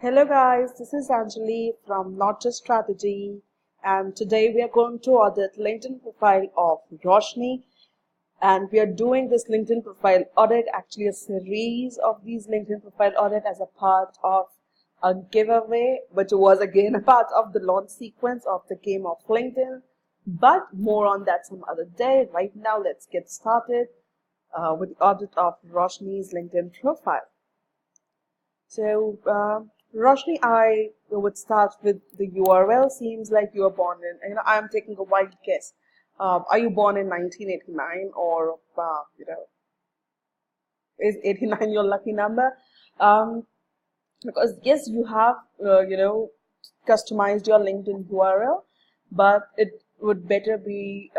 Hello guys, this is Anjali from Not Just Strategy, and today we are going to audit LinkedIn profile of Roshni, and we are doing this LinkedIn profile audit, actually a series of these LinkedIn profile audit as a part of a giveaway, which was again a part of the launch sequence of the game of LinkedIn, but more on that some other day. Right now, let's get started with the audit of Roshni's LinkedIn profile. So, Roshni, I would start with the URL. Seems like you were born in, I'm taking a wild guess. Are you born in 1989 or, is 89 your lucky number? Because yes, you have, customized your LinkedIn URL, but it would better be,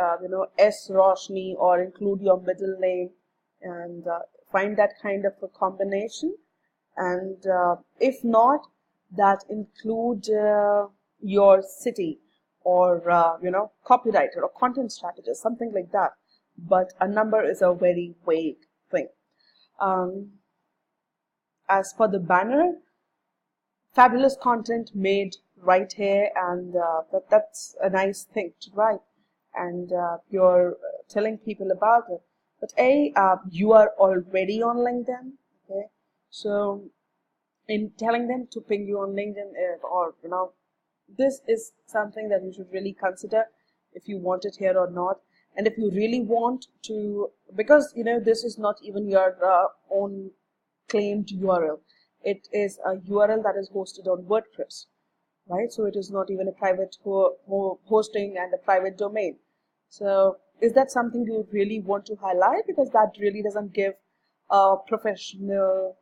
S Roshni or include your middle name and find that kind of a combination. And if not, that include your city or copywriter or content strategist, something like that. But a number is a very vague thing. As for the banner, fabulous content made right here, and that's a nice thing to write, and you're telling people about it. But you are already on LinkedIn, okay? So in telling them to ping you on LinkedIn, or this is something that you should really consider if you want it here or not. And if you really want to, because this is not even your own claimed URL. It is a URL that is hosted on WordPress, right? So it is not even a private hosting and a private domain. So is that something you really want to highlight? Because that really doesn't give a professional,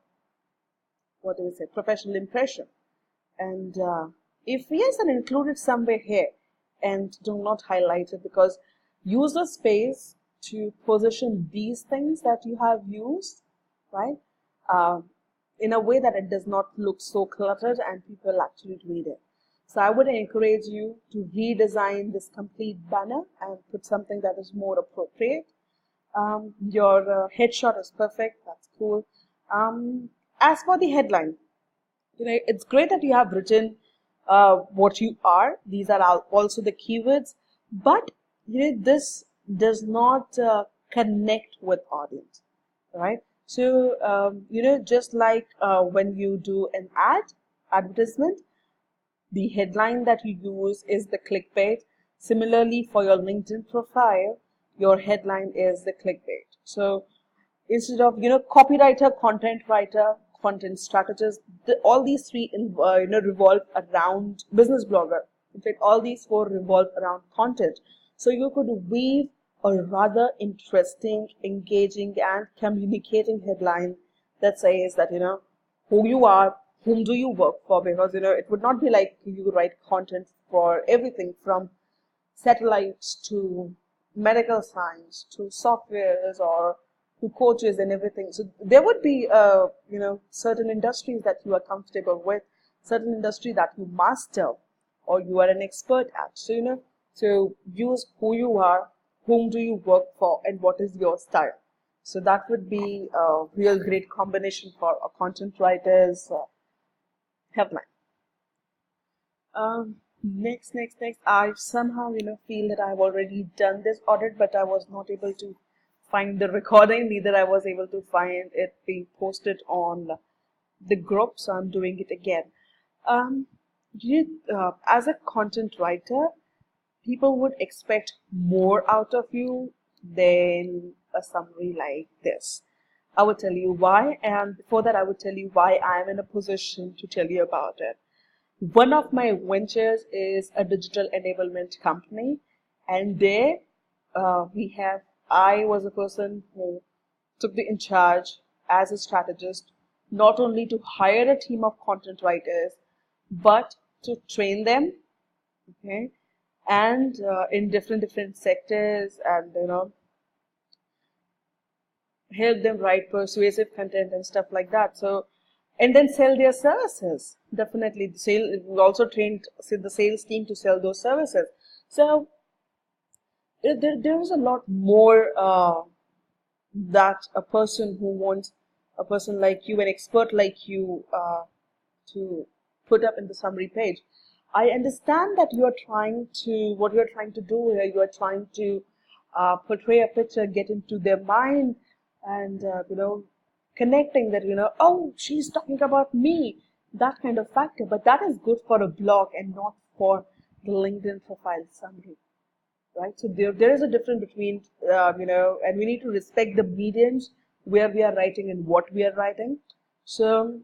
what do we say, professional impression. And if yes, then include it somewhere here and do not highlight it, because use the space to position these things that you have used, right? In a way that it does not look so cluttered and people actually read it. So I would encourage you to redesign this complete banner and put something that is more appropriate. Your headshot is perfect. That's cool. As for the headline, it's great that you have written what you are. These are also the keywords, but this does not connect with audience, right? So just like when you do an advertisement, the headline that you use is the clickbait. Similarly, for your LinkedIn profile, your headline is the clickbait. So instead of copywriter, content writer, content strategist, all these three revolve around business blogger. In fact, all these four revolve around content. So you could weave a rather interesting, engaging, and communicating headline that says that who you are, whom do you work for, because it would not be like you write content for everything from satellites to medical science to softwares or to coaches and everything. So there would be certain industries that you are comfortable with, certain industry that you master or you are an expert at. So so use who you are, whom do you work for, and what is your style. So that would be a real great combination for a content writer's headline. Next, I somehow feel that I've already done this audit, but I was not able to find the recording. Neither I was able to find it being posted on the group, so I'm doing it again. As a content writer, people would expect more out of you than a summary like this. I will tell you why, and before that, I would tell you why I am in a position to tell you about it. One of my ventures is a digital enablement company, and there I was a person who took the in charge as a strategist, not only to hire a team of content writers, but to train them, okay, and in different sectors, and help them write persuasive content and stuff like that. So, and then sell their services. Definitely, we also trained the sales team to sell those services. So there is a lot more that a person who wants a person like you, an expert like you, to put up in the summary page. I understand that what you're trying to do here, you are trying to portray a picture, get into their mind, and connecting that, oh, she's talking about me, that kind of factor. But that is good for a blog and not for the LinkedIn profile summary, right? So there is a difference between, and we need to respect the mediums where we are writing and what we are writing. So,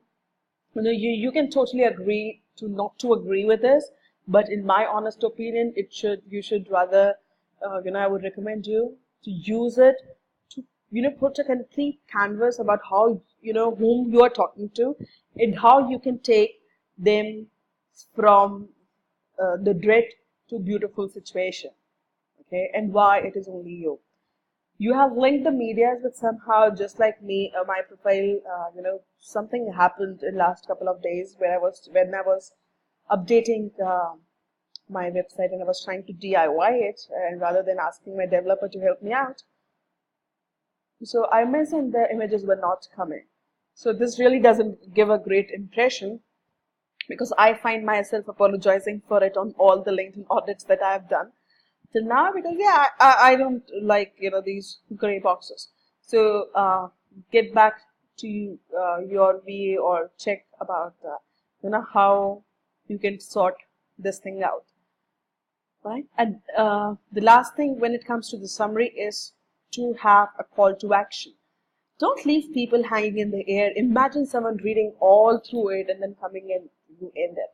you can totally agree to not to agree with this, but in my honest opinion, you should rather, I would recommend you to use it to, put a complete canvas about how, whom you are talking to and how you can take them from the dread to beautiful situation, okay, and why it is only you. You have linked the medias, but somehow, just like me, my profile, something happened in last couple of days where when I was updating my website and I was trying to DIY it, and rather than asking my developer to help me out, so I mentioned the images were not coming. So this really doesn't give a great impression, because I find myself apologizing for it on all the LinkedIn audits that I have done till now, because I don't like these gray boxes. So get back to your VA or check about how you can sort this thing out, right? And the last thing when it comes to the summary is to have a call to action. Don't leave people hanging in the air. Imagine someone reading all through it and then coming in, you end it.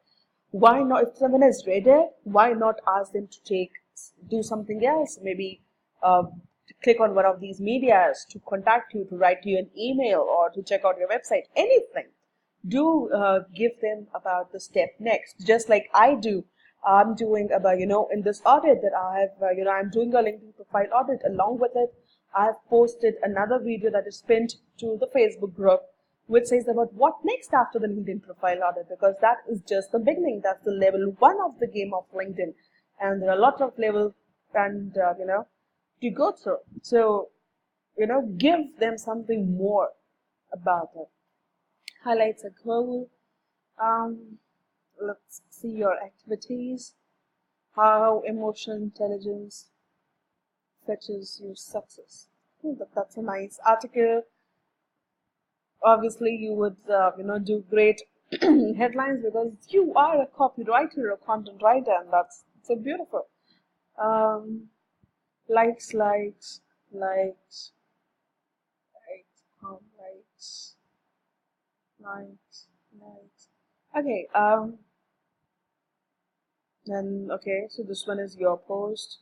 Why not? If someone has read it, why not ask them to do something else? Maybe to click on one of these medias, to contact you, to write you an email, or to check out your website. Anything. Do give them about the step next, just like I do. I'm doing about in this audit that I have I'm doing a LinkedIn profile audit. Along with it, I've posted another video that is pinned to the Facebook group, which says about what next after the LinkedIn profile audit, because that is just the beginning. That's the level 1 of the game of LinkedIn, and there are a lot of levels and to go through. So give them something more about it. Highlights a goal. Let's see your activities. How emotional intelligence fetches your success. That's a nice article. Obviously, you would do great headlines because you are a copywriter, a content writer, and that's so beautiful. Likes, likes, likes, likes, likes, likes. Okay. Then okay. So this one is your post.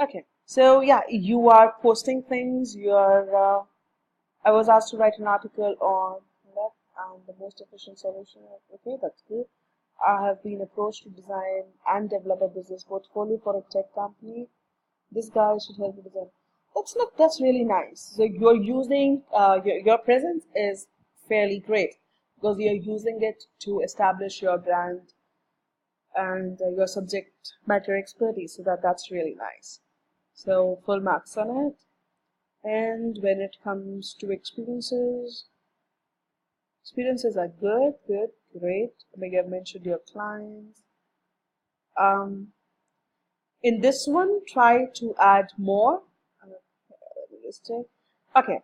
Okay. So yeah, you are posting things. You are. I was asked to write an article on that and the most efficient solution. Okay, that's good. I have been approached to design and develop a business portfolio for a tech company. This guy should help me design. That's really nice. So you're using your presence is fairly great because you're using it to establish your brand and your subject matter expertise. So that's really nice. So full marks on it. And when it comes to experiences are good, great. Maybe I've mentioned your clients. In this one, try to add more. Okay,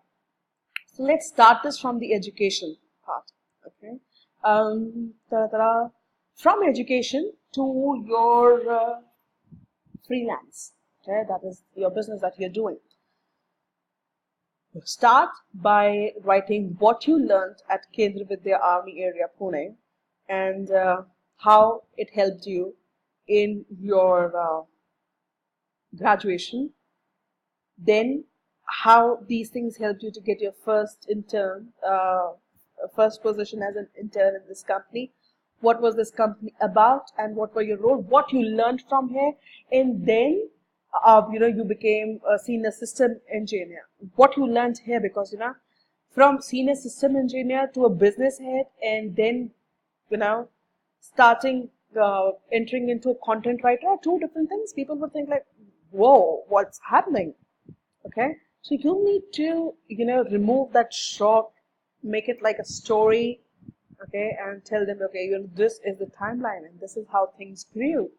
so let's start this from the education part. Okay, from education to your freelance. Okay, that is your business that you're doing. Start by writing what you learned at Kendra Vidya Army area, Pune, and how it helped you in your graduation. Then how these things helped you to get your first position as an intern in this company. What was this company about, and what were your role? What you learned from here, and then you became a senior system engineer. What you learned here, because from senior system engineer to a business head, and then starting entering into a content writer are two different things. People would think like, whoa, what's happening? Okay, so you need to remove that shock, make it like a story, okay, and tell them, okay, this is the timeline and this is how things grew,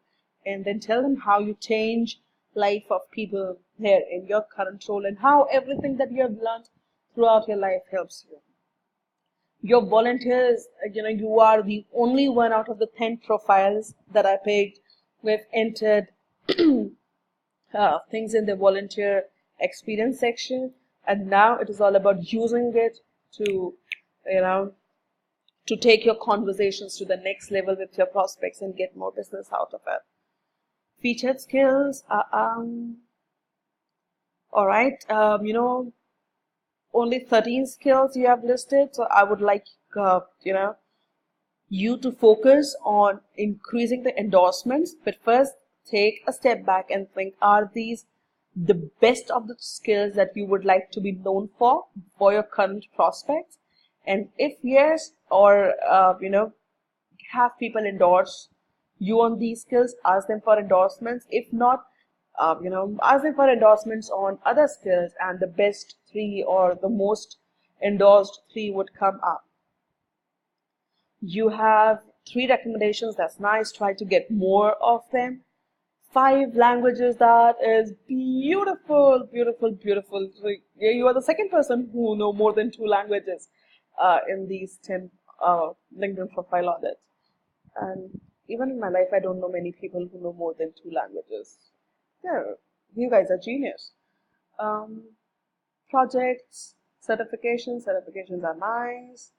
and then tell them how you change life of people here in your current role and how everything that you have learned throughout your life helps you. Your volunteers, you are the only one out of the 10 profiles that I picked. We've entered things in the volunteer experience section, and now it is all about using it to, you know, to take your conversations to the next level with your prospects and get more business out of it. Featured skills, all right, only 13 skills you have listed, so I would like, you to focus on increasing the endorsements, but first take a step back and think, are these the best of the skills that you would like to be known for your current prospects? And if yes, or have people endorse you on these skills, ask them for endorsements. If not, ask them for endorsements on other skills, and the best 3 or the most endorsed 3 would come up. You have 3 recommendations, that's nice, try to get more of them. 5 languages, that is beautiful, beautiful, beautiful. So you are the second person who know more than 2 languages in these 10 LinkedIn profile audits. And even in my life, I don't know many people who know more than 2 languages. Yeah, you guys are genius. Projects, certifications are nice.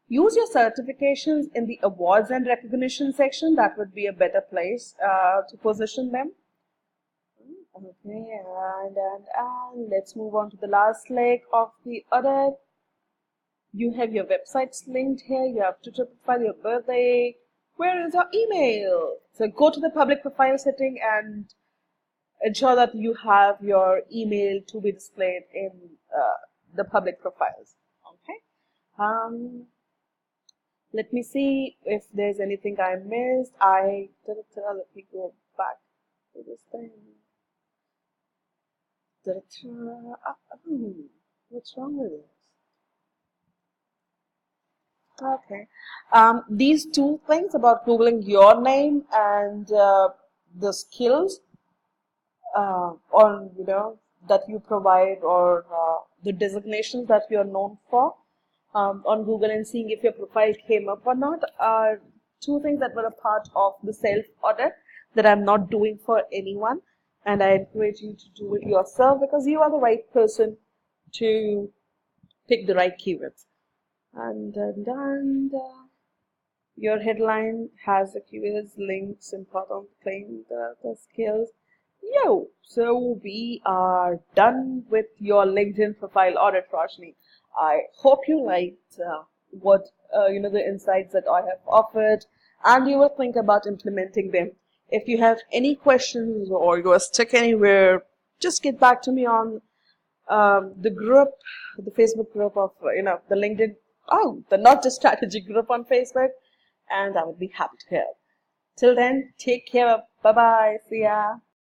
Use your certifications in the awards and recognition section. That would be a better place to position them. Okay, and let's move on to the last leg of the audit. You have your websites linked here. You have to profile, your birthday. Where is your email? So go to the public profile setting and ensure that you have your email to be displayed in the public profiles. Okay. Let me see if there's anything I missed. Let me go back to this thing. What's wrong with this? Okay. These 2 things about Googling your name and the skills on that you provide, or the designations that you are known for on Google, and seeing if your profile came up or not, are 2 things that were a part of the self audit that I'm not doing for anyone, and I encourage you to do it yourself because you are the right person to pick the right keywords. And your headline has the keywords, links, important claim, the skills. So we are done with your LinkedIn profile audit, Roshni. I hope you liked what the insights that I have offered, and you will think about implementing them. If you have any questions or you are stuck anywhere, just get back to me on the group, the Facebook group of the LinkedIn, the Not Just Strategy group on Facebook, and I would be happy to help. Till then, take care. Bye bye. See ya.